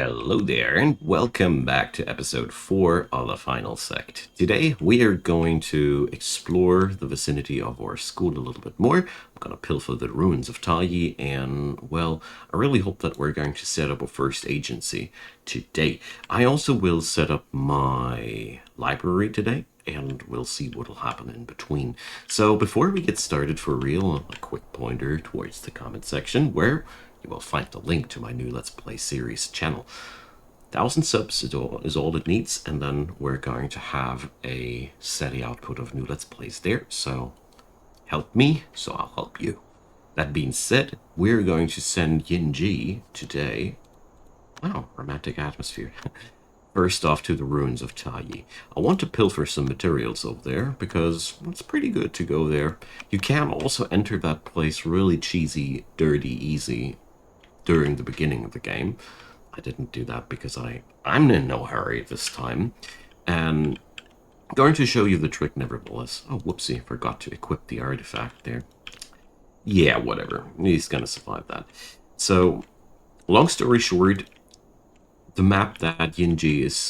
Hello there, and welcome back to episode 4 of the final sect. Today we are going to explore the vicinity of our school a little bit more. I'm going to pilfer the ruins of TAIYI, and well, I really hope that we're going to set up a first agency today. I also will set up my library today, and we'll see what'll happen in between. So before we get started for real, a quick pointer towards the comment section where you will find the link to my new Let's Play series channel. 1,000 subs is all it needs, and then we're going to have a steady output of new Let's Plays there. So help me, so I'll help you. That being said, we're going to send Yinji today. Wow, romantic atmosphere. First off to the ruins of TAIYI. I want to pilfer some materials over there because it's pretty good to go there. You can also enter that place really cheesy, dirty, easy during the beginning of the game. I didn't do that because I'm in no hurry this time. And I'm going to show you the trick nevertheless. Oh, whoopsie, forgot to equip the artifact there. Yeah, whatever. He's gonna survive that. So, long story short, the map that Yinji is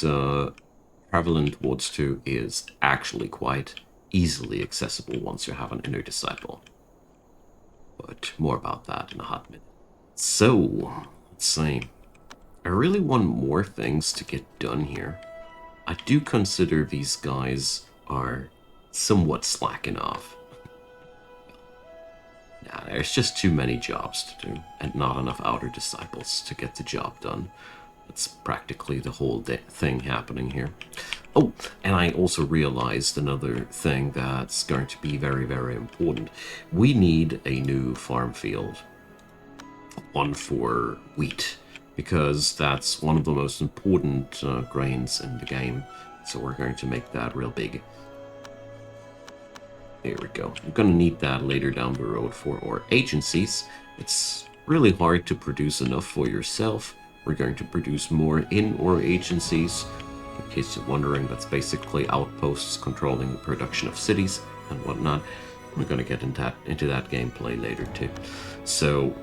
traveling towards to is actually quite easily accessible once you have an inner disciple. But more about that in a hot minute. So, let's see. I really want more things to get done here. I do consider these guys are somewhat slacking off. Nah, there's just too many jobs to do, and not enough outer disciples to get the job done. That's practically the whole thing happening here. Oh, and I also realized another thing that's going to be very, very important. We need a new farm field. One for wheat, because that's one of the most important grains in the game. So we're going to make that real big. There we go. We're going to need that later down the road for our agencies. It's really hard to produce enough for yourself. We're going to produce more in our agencies. In case you're wondering, that's basically outposts controlling the production of cities and whatnot. We're going to get into that gameplay later too. So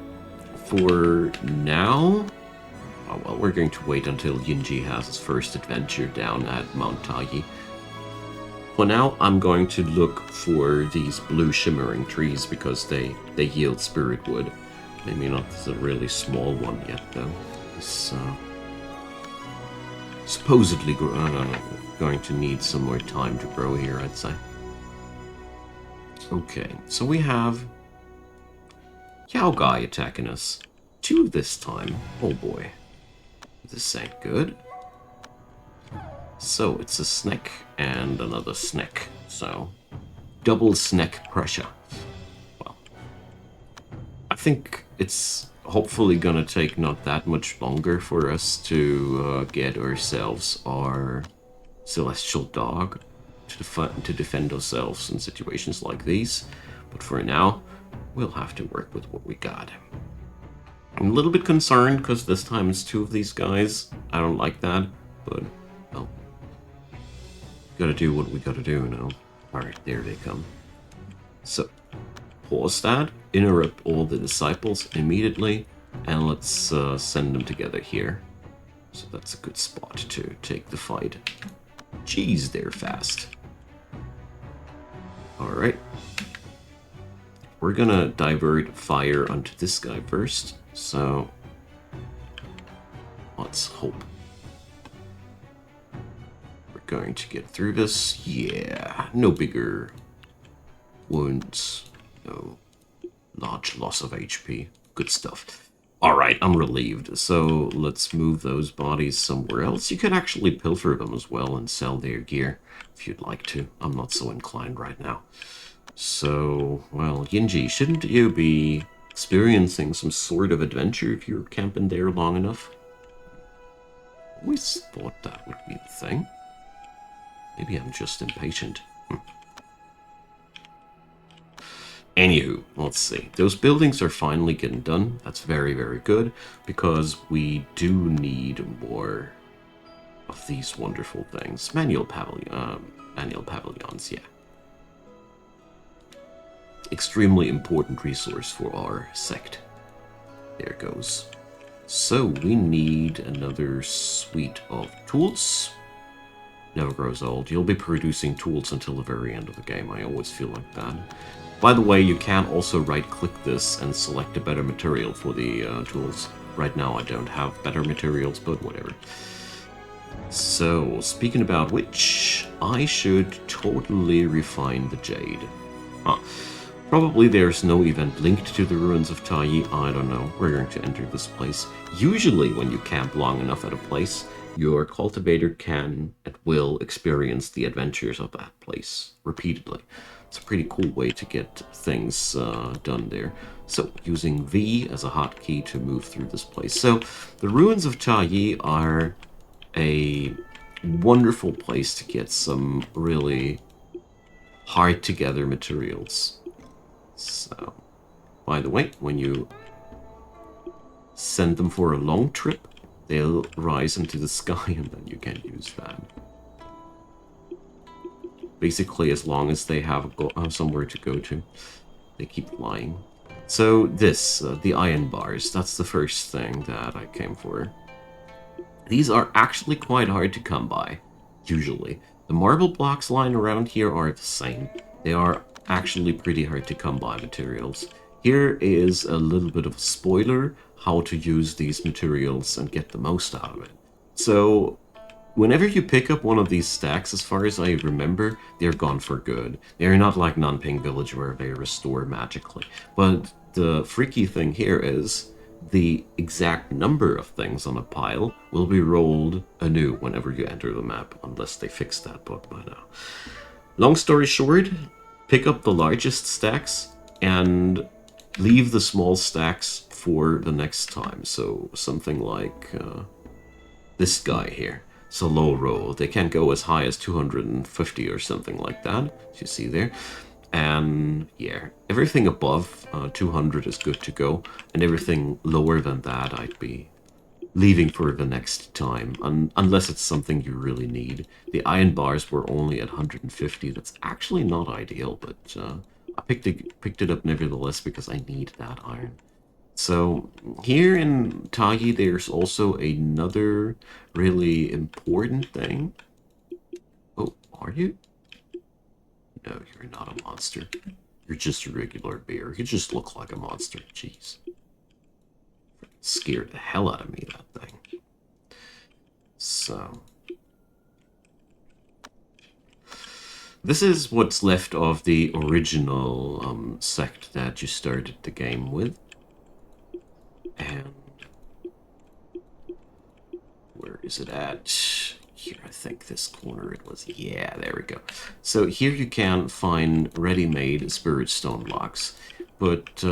for now, oh, well, we're going to wait until Yinji has his first adventure down at Mount TAIYI. For now, I'm going to look for these blue shimmering trees because they yield spirit wood. Maybe not a really small one yet, though. It's supposedly going to need some more time to grow here, I'd say. Okay, so we have Yao Guy attacking us. 2 this time. Oh boy. This ain't good. So it's a snack and another snack. So double snack pressure. Well, I think it's hopefully gonna take not that much longer for us to get ourselves our celestial dog to defend ourselves in situations like these. But for now, we'll have to work with what we got. I'm a little bit concerned because this time it's 2 of these guys. I don't like that, but well, gotta do what we gotta do, you know. Alright, there they come. So, pause that, interrupt all the disciples immediately, and let's send them together here. So that's a good spot to take the fight. Jeez, they're fast. Alright. We're gonna divert fire onto this guy first, so let's hope we're going to get through this. Yeah, no bigger wounds, no large loss of HP. Good stuff. Alright, I'm relieved. So let's move those bodies somewhere else. You can actually pilfer them as well and sell their gear if you'd like to. I'm not so inclined right now. So, well, Yinji, shouldn't you be experiencing some sort of adventure if you're camping there long enough? Always thought that would be the thing. Maybe I'm just impatient. Anywho, let's see. Those buildings are finally getting done. That's very, very good, because we do need more of these wonderful things. Manual pavilions, yeah. Extremely important resource for our sect. There goes. So we need another suite of tools. Never grows old. You'll be producing tools until the very end of the game. I always feel like that. By the way, you can also right-click this and select a better material for the tools. Right now I don't have better materials, but whatever. So, speaking about which, I should totally refine the jade. Huh. Probably there's no event linked to the ruins of TAIYI, I don't know. We're going to enter this place. Usually when you camp long enough at a place, your cultivator can, at will, experience the adventures of that place repeatedly. It's a pretty cool way to get things done there. So, using V as a hotkey to move through this place. So, the ruins of TAIYI are a wonderful place to get some really hard-together materials. So, by the way, when you send them for a long trip, they'll rise into the sky and then you can use that. Basically, as long as they have somewhere to go to, they keep flying. So this, the iron bars, that's the first thing that I came for. These are actually quite hard to come by, usually. The marble blocks lying around here are the same. They are actually pretty hard to come by materials. Here is a little bit of a spoiler how to use these materials and get the most out of it. So, whenever you pick up one of these stacks, as far as I remember, they're gone for good. They're not like Nanping Village where they restore magically. But the freaky thing here is the exact number of things on a pile will be rolled anew whenever you enter the map, unless they fix that bug by now. Long story short, pick up the largest stacks and leave the small stacks for the next time. So something like this guy here. It's a low roll. They can go as high as 250 or something like that, as you see there. And yeah, everything above 200 is good to go, and everything lower than that I'd be leaving for the next time, unless it's something you really need. The iron bars were only at 150. That's actually not ideal, but I picked it up nevertheless because I need that iron. So here in TAIYI, there's also another really important thing. Oh, are you? No, you're not a monster. You're just a regular bear. You just look like a monster. Jeez. Scared the hell out of me, that thing. So. This is what's left of the original sect that you started the game with. And where is it at? Here, I think this corner it was. Yeah, there we go. So here you can find ready-made spirit stone blocks, but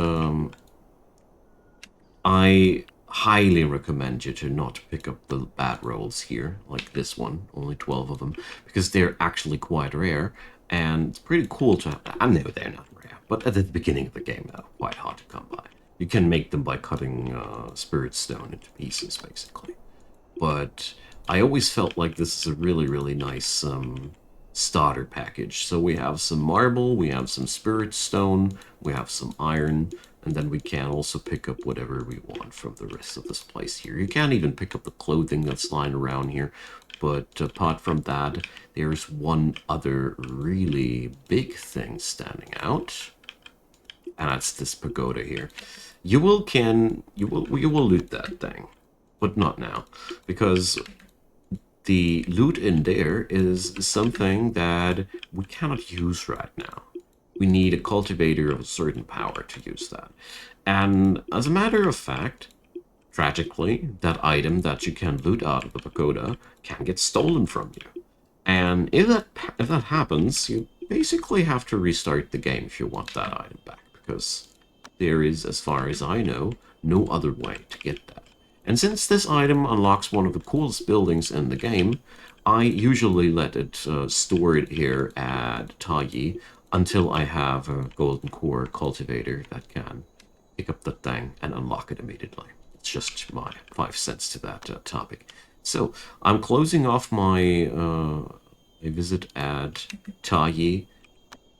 I highly recommend you to not pick up the bad rolls here, like this one, only 12 of them, because they're actually quite rare, and it's pretty cool to have. I know they're not rare, but at the beginning of the game, they're quite hard to come by. You can make them by cutting spirit stone into pieces, basically. But I always felt like this is a really, really nice starter package. So we have some marble, we have some spirit stone, we have some iron, and then we can also pick up whatever we want from the rest of this place here. You can't even pick up the clothing that's lying around here. But apart from that, there's one other really big thing standing out. And that's this pagoda here. You will loot that thing, but not now, because the loot in there is something that we cannot use right now. We need a cultivator of a certain power to use that. And as a matter of fact, tragically, that item that you can loot out of the pagoda can get stolen from you. And if that happens, you basically have to restart the game if you want that item back, because there is, as far as I know, no other way to get that. And since this item unlocks one of the coolest buildings in the game, I usually let it store it here at TAIYI until I have a golden core cultivator that can pick up the thing and unlock it immediately. It's just my 5 cents to that topic. So I'm closing off my visit at TAIYI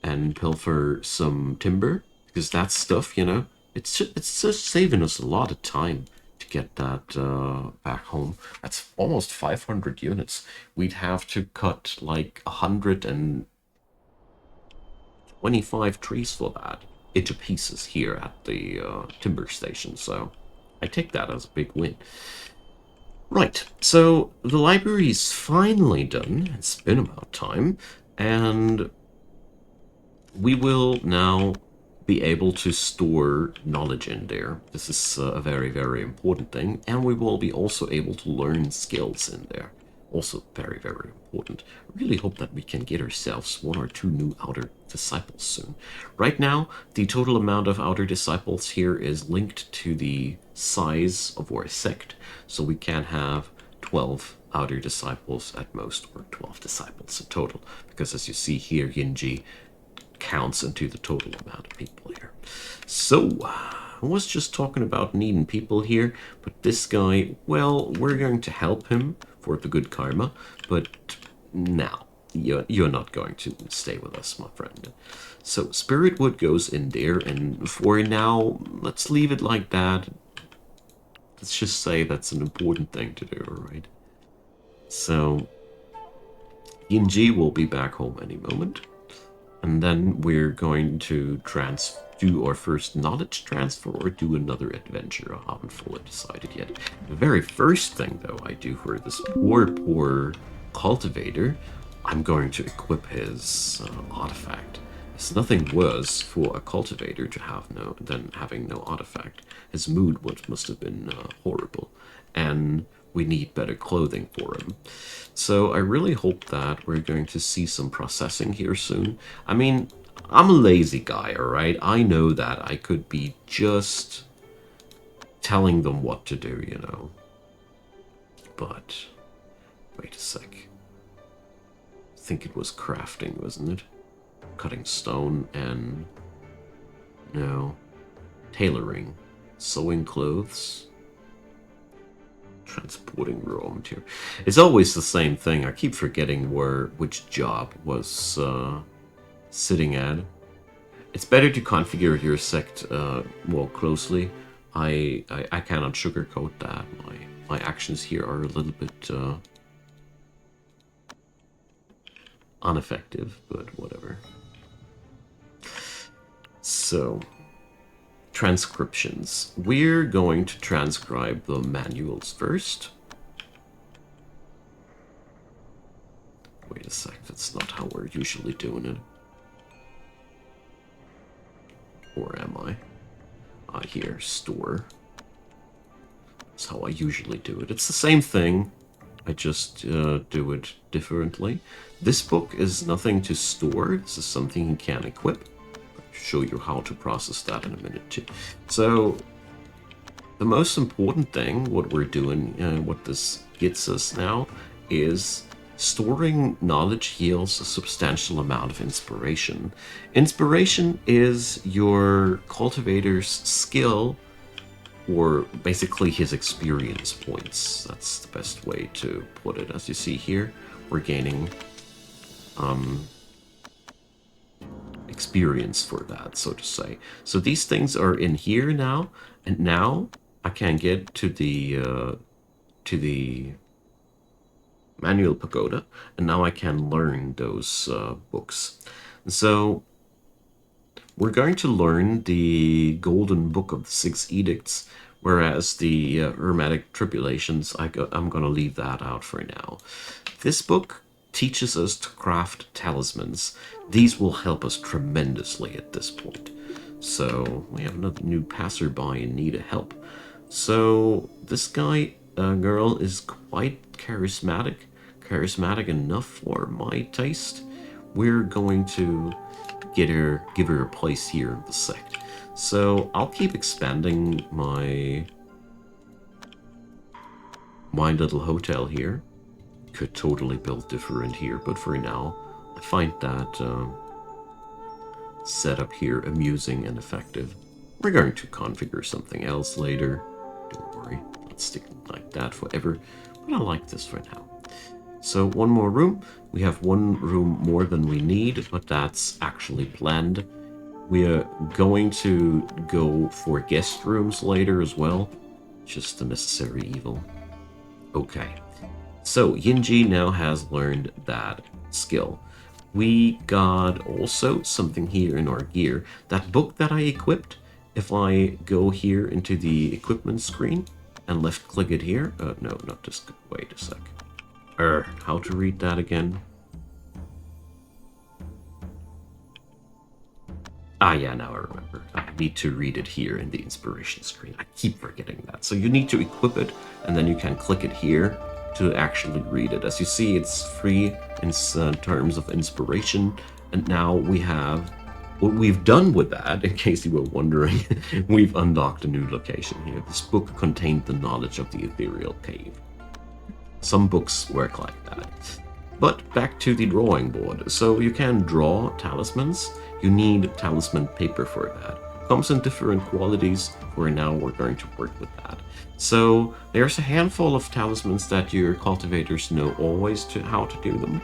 and pilfer some timber, because that stuff, you know, it's just saving us a lot of time to get that back home. That's almost 500 units. We'd have to cut like 125 trees for that into pieces here at the timber station. So I take that as a big win. Right, so the library is finally done. It's been about time, and we will now be able to store knowledge in there. This is a very, very important thing, and we will be also able to learn skills in there. Also very, very important. I really hope that we can get ourselves 1 or 2 new outer disciples soon. Right now, the total amount of outer disciples here is linked to the size of our sect, so we can have 12 outer disciples at most, or 12 disciples in total, because as you see here, Yinji counts into the total amount of people here. So, I was just talking about needing people here, but this guy, well, we're going to help him for the good karma, but now, you're not going to stay with us, my friend. So, Spirit Wood goes in there, and for now, let's leave it like that. Let's just say that's an important thing to do, alright? So, Yinji will be back home any moment. And then we're going to do our first knowledge transfer or do another adventure. I haven't fully decided yet. The very first thing, though, I do for this poor cultivator, I'm going to equip his artifact. There's nothing worse for a cultivator to have than having no artifact. His mood must have been horrible. And we need better clothing for him. So I really hope that we're going to see some processing here soon. I mean, I'm a lazy guy, alright? I know that I could be just telling them what to do, you know. But, wait a sec. I think it was crafting, wasn't it? Cutting stone and... no. Tailoring. Sewing clothes. Transporting raw material. It's always the same thing. I keep forgetting which job was sitting at. It's better to configure your sect more closely. I cannot sugarcoat that. My actions here are a little bit ineffective, but whatever. So, transcriptions. We're going to transcribe the manuals first. Wait a sec, that's not how we're usually doing it. Or am I? Here, store. That's how I usually do it. It's the same thing. I just do it differently. This book is nothing to store. This is something you can equip. Show you how to process that in a minute too. So the most important thing, what we're doing, what this gets us now, is storing knowledge yields a substantial amount of inspiration. Inspiration is your cultivator's skill, or basically his experience points. That's the best way to put it. As you see here, we're gaining experience for that, so to say. So these things are in here now, and now I can get to the manual pagoda, and now I can learn those books. And so we're going to learn the Golden Book of the Six Edicts, whereas the Hermetic Tribulations, I'm going to leave that out for now. This book teaches us to craft talismans. These will help us tremendously at this point. So we have another new passerby in need of help. So this girl is quite charismatic enough for my taste. We're going to give her a place here in the sect. So I'll keep expanding my little hotel here. Could totally build different here, but for now, I find that setup here amusing and effective. We're going to configure something else later. Don't worry, let's stick like that forever, but I like this for now. So one more room. We have one room more than we need, but that's actually planned. We are going to go for guest rooms later as well. Just a necessary evil. Okay. So, Yinji now has learned that skill. We got also something here in our gear. That book that I equipped, if I go here into the equipment screen and left click it here, no, not this, wait a sec. How to read that again? Ah, yeah, now I remember. I need to read it here in the inspiration screen. I keep forgetting that. So you need to equip it, and then you can click it here to actually read it. As you see, it's free in terms of inspiration, and now we have what we've done with that, in case you were wondering. We've unlocked a new location here. This book contained the knowledge of the ethereal cave. Some books work like that. But back to the drawing board. So you can draw talismans. You need talisman paper for that. Comes in different qualities. For now, we're going to work with that. So there's a handful of talismans that your cultivators know always how to do them.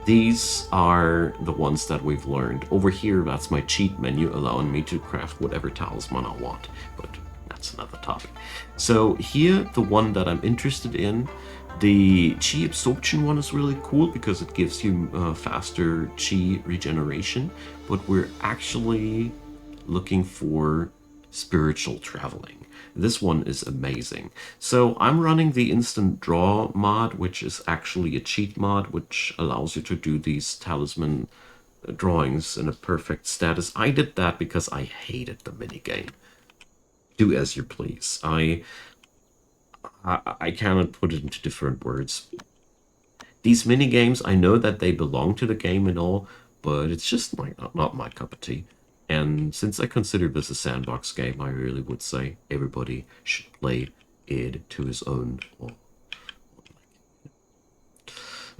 These are the ones that we've learned. Over here, that's my cheat menu, allowing me to craft whatever talisman I want. But that's another topic. So here, the one that I'm interested in, the chi absorption one is really cool because it gives you faster chi regeneration, but we're actually looking for spiritual traveling. This one is amazing. So I'm running the instant draw mod, which is actually a cheat mod, which allows you to do these talisman drawings in a perfect status. I did that because I hated the minigame. Do as you please. I cannot put it into different words. These minigames, I know that they belong to the game and all, but it's just not my cup of tea. And since I consider this a sandbox game, I really would say everybody should play it to his own.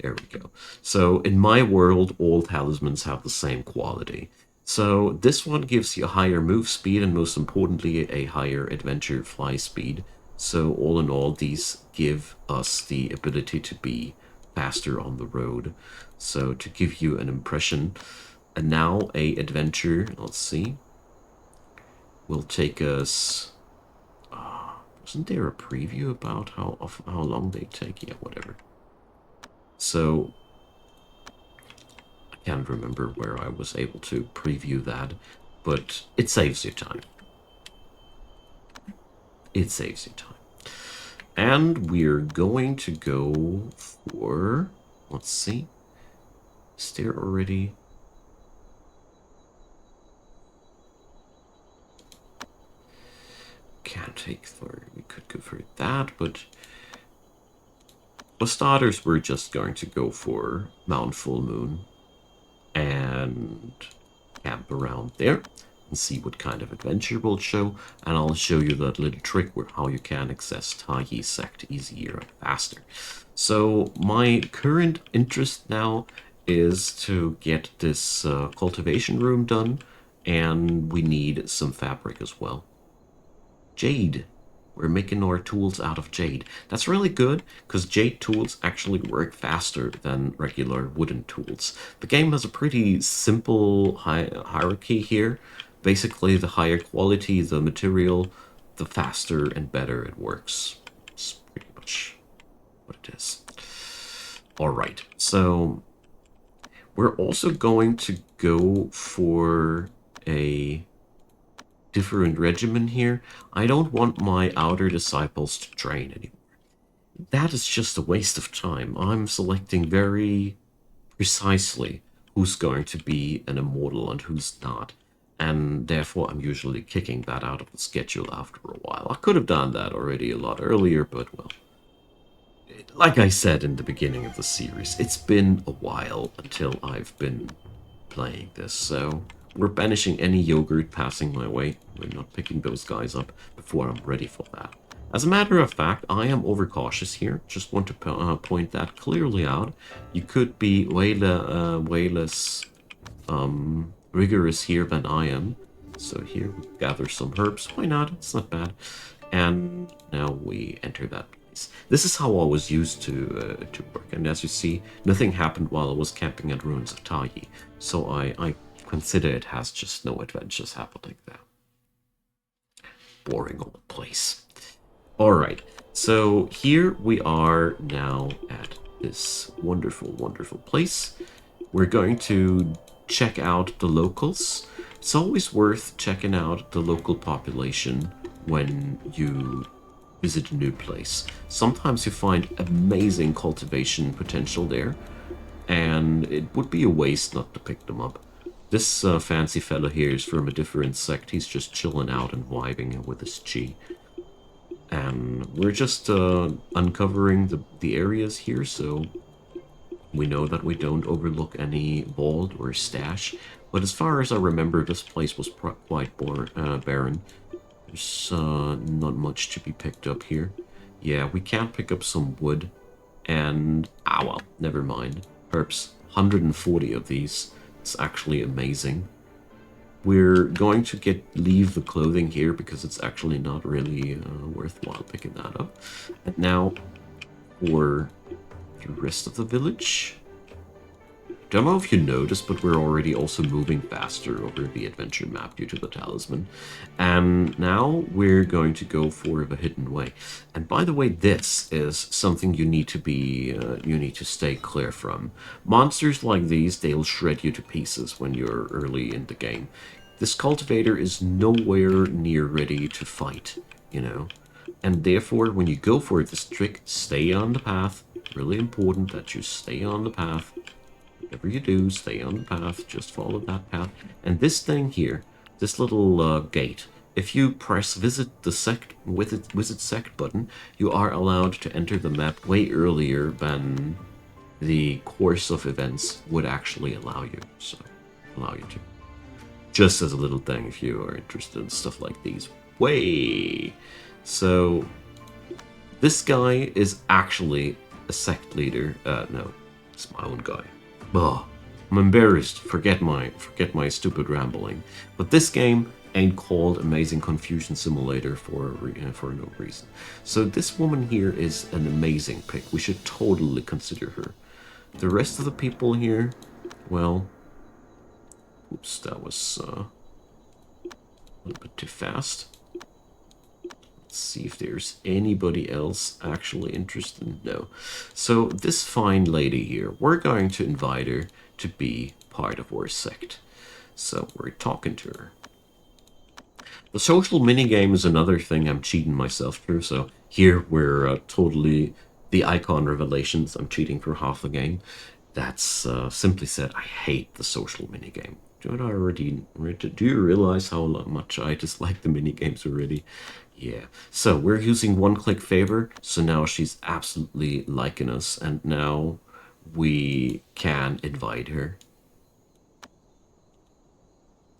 There we go. So in my world, all talismans have the same quality. So this one gives you a higher move speed and most importantly, a higher adventure fly speed. So all in all, these give us the ability to be faster on the road. So to give you an impression, and now a adventure, let's see, will take us, wasn't there a preview about how long they take? Yeah, whatever. So I can't remember where I was able to preview that, but it saves you time. It saves you time. And we're going to go for, let's see, is there already? Can't take for, we could go for that, but for starters, we're just going to go for Mount Full Moon and camp around there and see what kind of adventure we'll show. And I'll show you that little trick where how you can access TAIYI Sect easier and faster. So my current interest now is to get this cultivation room done, and we need some fabric as well. Jade. We're making our tools out of jade. That's really good, because jade tools actually work faster than regular wooden tools. The game has a pretty simple hierarchy here. Basically, the higher quality the material, the faster and better it works. It's pretty much what it is. Alright, so we're also going to go for a different regimen here. I don't want my outer disciples to train anymore. That is just a waste of time. I'm selecting very precisely who's going to be an immortal and who's not. And therefore, I'm usually kicking that out of the schedule after a while. I could have done that already a lot earlier, but well, like I said in the beginning of the series, it's been a while until I've been playing this, so we're banishing any yogurt passing my way. We're not picking those guys up before I'm ready for that. As a matter of fact, I am overcautious here. Just want to point that clearly out. You could be way less rigorous here than I am. So here we gather some herbs. Why not? It's not bad. And now we enter that place. This is how I was used to work. And as you see, nothing happened while I was camping at Ruins of TAIYI. So I consider it has just no adventures happening there. Boring old place. Alright, so here we are now at this wonderful, wonderful place. We're going to check out the locals. It's always worth checking out the local population when you visit a new place. Sometimes you find amazing cultivation potential there, and it would be a waste not to pick them up. This fancy fellow here is from a different sect. He's just chilling out and vibing with his chi. And we're just uncovering the areas here, so we know that we don't overlook any vault or stash. But as far as I remember, this place was quite barren. There's not much to be picked up here. Yeah, we can't pick up some wood. And, well, never mind. Herbs, 140 of these. It's actually amazing. We're going to leave the clothing here because it's actually not really worthwhile picking that up. And now for the rest of the village. Don't know if you noticed, but we're already also moving faster over the adventure map due to the Talisman. And now we're going to go for the hidden way. And by the way, this is something you need to stay clear from. Monsters like these, they'll shred you to pieces when you're early in the game. This cultivator is nowhere near ready to fight, you know. And therefore, when you go for this trick, stay on the path. Really important that you stay on the path. Whatever you do, stay on the path, just follow that path. And this thing here, this little gate, if you press visit Sect button, you are allowed to enter the map way earlier than the course of events would actually allow you to. Just as a little thing if you are interested in stuff like these. Way! So, this guy is actually a sect leader. No, it's my own guy. Oh, I'm embarrassed. Forget my stupid rambling. But this game ain't called Amazing Confusion Simulator for no reason. So this woman here is an amazing pick. We should totally consider her. The rest of the people here, well, oops, that was a little bit too fast. Let's see if there's anybody else actually interested. No. So this fine lady here, we're going to invite her to be part of our sect. So we're talking to her. The social minigame is another thing I'm cheating myself through. So here we're totally the icon revelations. I'm cheating for half the game. That's simply said, I hate the social minigame. Do you realize how much I dislike the minigames already? Yeah. So we're using one Click Favour, so now she's absolutely liking us, and now we can invite her.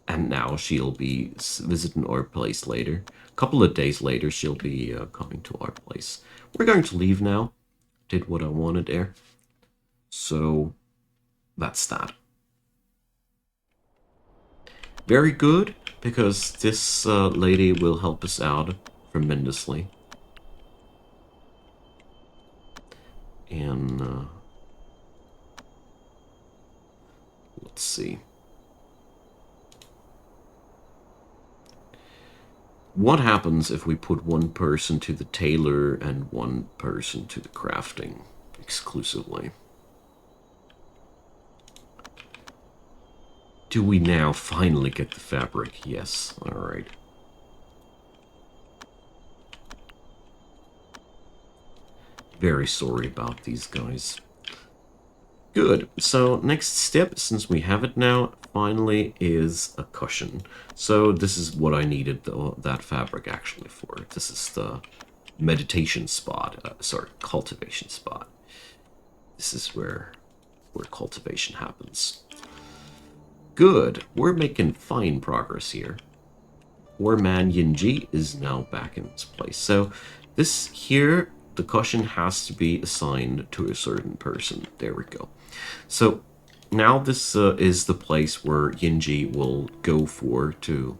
And now she'll be visiting our place later. A couple of days later, she'll be coming to our place. We're going to leave now. Did what I wanted there. So that's that. Very good, because this lady will help us out tremendously. And let's see. What happens if we put one person to the tailor and one person to the crafting exclusively? Do we now finally get the fabric? Yes. Alright. Very sorry about these guys. Good. So next step, since we have it now, finally is a cushion. So this is what I needed that fabric actually for. This is the meditation spot. Cultivation spot. This is where cultivation happens. Good. We're making fine progress here. Our man Yinji is now back in his place. So this here, the cushion has to be assigned to a certain person. There we go. So now this is the place where Yinji will go for to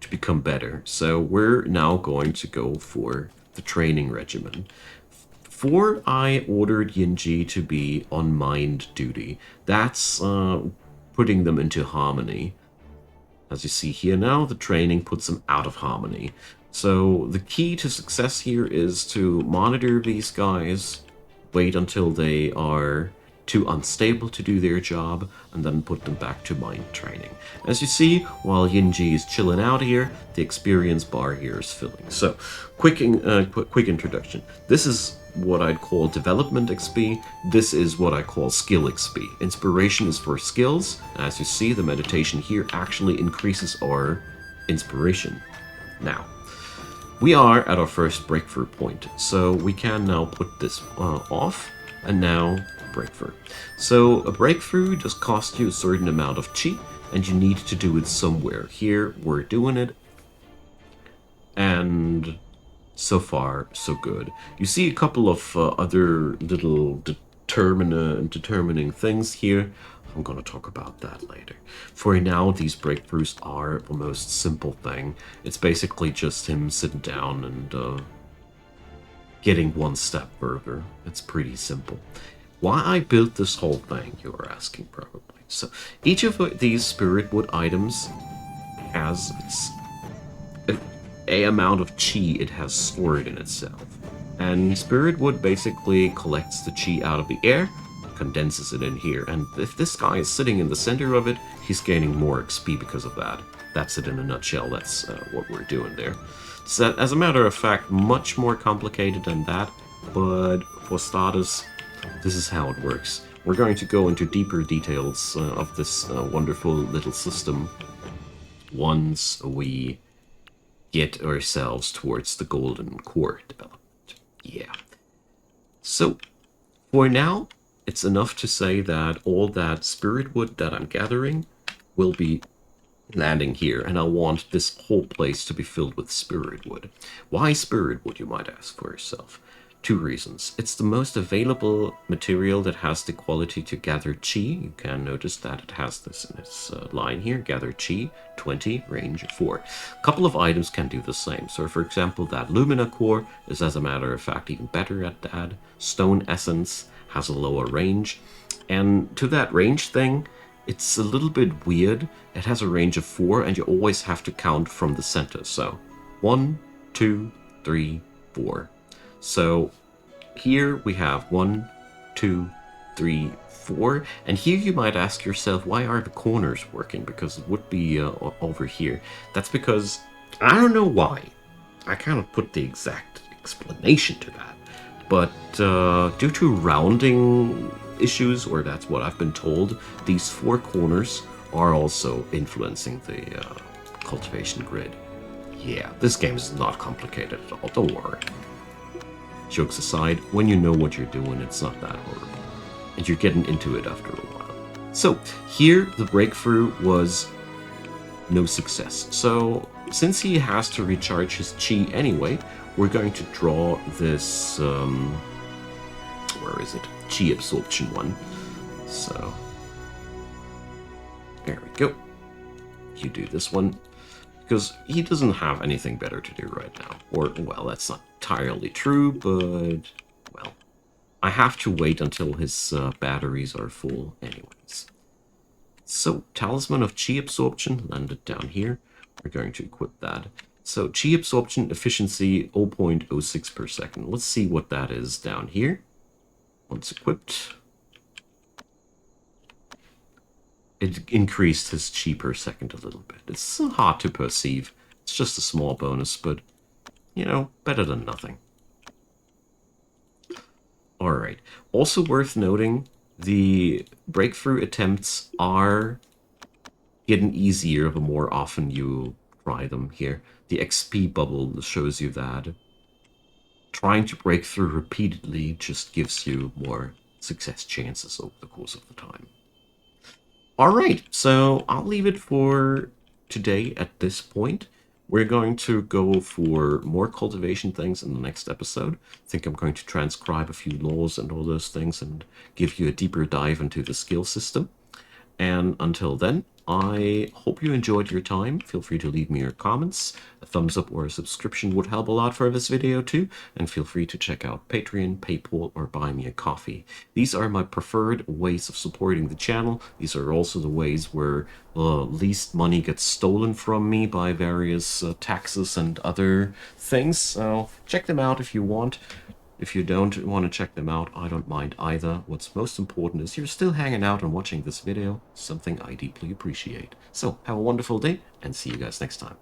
become better. So we're now going to go for the training regimen. Before I ordered Yinji to be on mind duty, that's putting them into harmony. As you see here now, the training puts them out of harmony. So the key to success here is to monitor these guys, wait until they are too unstable to do their job, and then put them back to mind training. As you see, while Yinji is chilling out here, the experience bar here is filling. So, quick introduction. This is what I'd call development XP. This is what I call skill XP. Inspiration is for skills. As you see, the meditation here actually increases our inspiration. Now, we are at our first breakthrough point, so we can now put this off, and now breakthrough. So a breakthrough just costs you a certain amount of chi, and you need to do it somewhere. Here, we're doing it, and so far, so good. You see a couple of other little determining things here. I'm going to talk about that later. For now, these breakthroughs are the most simple thing. It's basically just him sitting down and getting one step further. It's pretty simple. Why I built this whole thing, you are asking probably. So each of these spirit wood items has a amount of chi it has stored in itself. And spirit wood basically collects the chi out of the air, condenses it in here, and if this guy is sitting in the center of it, he's gaining more XP because of that. That's it in a nutshell. That's what we're doing there. So as a matter of fact, much more complicated than that, but for starters, this is how it works. We're going to go into deeper details of this wonderful little system once we get ourselves towards the golden core development. Yeah. So, for now, it's enough to say that all that spirit wood that I'm gathering will be landing here, and I want this whole place to be filled with spirit wood. Why spirit wood, you might ask for yourself? Two reasons. It's the most available material that has the quality to gather chi. You can notice that it has this in its line here. Gather chi, 20, range 4. A couple of items can do the same. So for example, that Lumina core is, as a matter of fact, even better at that. Stone Essence has a lower range. And to that range thing, it's a little bit weird. It has a range of 4, and you always have to count from the center. So 1, 2, 3, 4. So here we have 1, 2, 3, 4. And here you might ask yourself, why are the corners working? Because it would be over here. That's because, I don't know why. I kind of put the exact explanation to that. But due to rounding issues, or that's what I've been told, these 4 corners are also influencing the cultivation grid. Yeah, this game is not complicated at all, don't worry. Jokes aside, when you know what you're doing, it's not that horrible. And you're getting into it after a while. So, here the breakthrough was no success. So, since he has to recharge his chi anyway, we're going to draw this, where is it? Chi absorption one. So, there we go. You do this one. Because he doesn't have anything better to do right now. Or, well, that's not entirely true, but, well, I have to wait until his batteries are full anyways. So, Talisman of Chi Absorption landed down here. We're going to equip that. So, Chi Absorption Efficiency 0.06 per second. Let's see what that is down here. Once equipped, it increased his chi per second a little bit. It's hard to perceive. It's just a small bonus, but, you know, better than nothing. Alright. Also worth noting, the breakthrough attempts are getting easier the more often you try them here. The XP bubble shows you that trying to break through repeatedly just gives you more success chances over the course of the time. Alright, so I'll leave it for today at this point. We're going to go for more cultivation things in the next episode. I think I'm going to transcribe a few laws and all those things and give you a deeper dive into the skill system. And until then, I hope you enjoyed your time. Feel free to leave me your comments. A thumbs up or a subscription would help a lot for this video too. And feel free to check out Patreon, PayPal, or Buy Me a Coffee. These are my preferred ways of supporting the channel. These are also the ways where least money gets stolen from me by various taxes and other things. So check them out if you want. If you don't want to check them out, I don't mind either. What's most important is you're still hanging out and watching this video, something I deeply appreciate. So have a wonderful day and see you guys next time.